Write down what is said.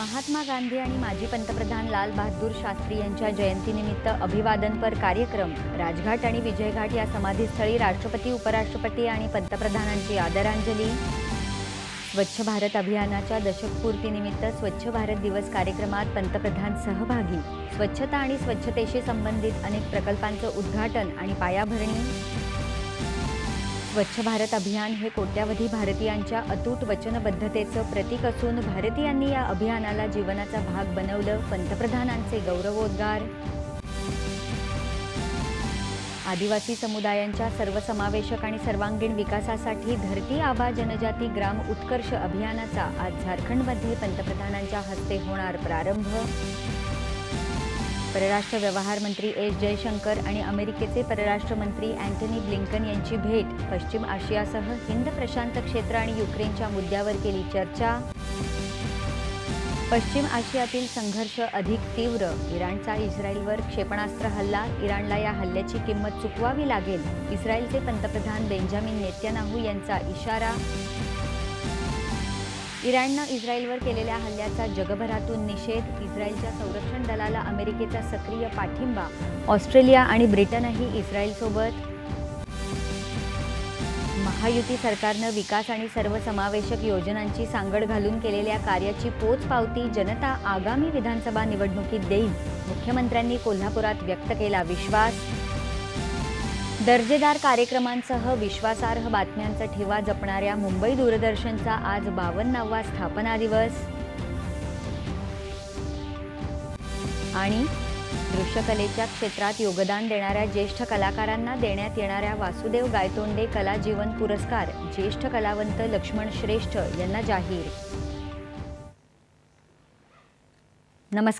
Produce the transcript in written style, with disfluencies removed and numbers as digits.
महात्मा गांधी आणि माजी पंतप्रधान लाल बहादूर शास्त्री यांच्या जयंतीनिमित्त अभिवादनपर कार्यक्रम राजघाट आणि विजयघाट या समाधीस्थळी राष्ट्रपती, उपराष्ट्रपती आणि पंतप्रधानांची आदरांजली। स्वच्छ भारत अभियानाच्या दशकपूर्तीनिमित्त स्वच्छ भारत दिवस कार्यक्रमात पंतप्रधान सहभागी। स्वच्छता आणि स्वच्छतेशी संबंधित अनेक प्रकल्पांचं उद्घाटन आणि पायाभरणी। स्वच्छ भारत अभियान हे कोट्यावधी भारतीयांच्या अतूट वचनबद्धतेचं प्रतीक असून भारतीयांनी या अभियानाला जीवनाचा भाग बनवलं। पंतप्रधानांचे गौरवोद्गार। आदिवासी समुदायांच्या सर्वसमावेशक आणि सर्वांगीण विकासासाठी धरती आबा जनजाती ग्राम उत्कर्ष अभियानाचा आज झारखंडमध्ये पंतप्रधानांच्या हस्ते होणार प्रारंभ। परराष्ट्र व्यवहार मंत्री एस जयशंकर आणि अमेरिकेचे परराष्ट्र मंत्री अँटनी ब्लिंकन यांची भेट। पश्चिम आशियासह हिंद प्रशांत क्षेत्र आणि युक्रेनच्या मुद्द्यावर केली चर्चा। पश्चिम आशियातील संघर्ष अधिक तीव्र। इराणचा इस्रायलवर क्षेपणास्त्र हल्ला। इराणला या हल्ल्याची किंमत चुकवावी लागेल। इस्रायलचे पंतप्रधान बेंजामिन नेतन्याहू यांचा इशारा। इराणनं इस्रायलवर केलेल्या हल्ल्याचा जगभरातून निषेध। इस्रायलच्या संरक्षण दलाला अमेरिकेचा सक्रिय पाठिंबा। ऑस्ट्रेलिया आणि ब्रिटनही इस्रायलसोबत। महायुती सरकारनं विकास आणि सर्वसमावेशक योजनांची सांगड घालून केलेल्या कार्याची पोचपावती जनता आगामी विधानसभा निवडणुकीत देईल। मुख्यमंत्र्यांनी कोल्हापुरात व्यक्त केला विश्वास। दर्जेदार कार्यक्रमांसह विश्वासार्ह बातम्यांचा ठेवा जपणाऱ्या मुंबई दूरदर्शनचा आज 52वा स्थापना दिवस। आणि दृश्यकलेच्या क्षेत्रात योगदान देणाऱ्या ज्येष्ठ कलाकारांना देण्यात येणाऱ्या वासुदेव गायतोंडे कला जीवन पुरस्कार ज्येष्ठ कलावंत लक्ष्मण श्रेष्ठ यांना जाहीर। नमस्कार।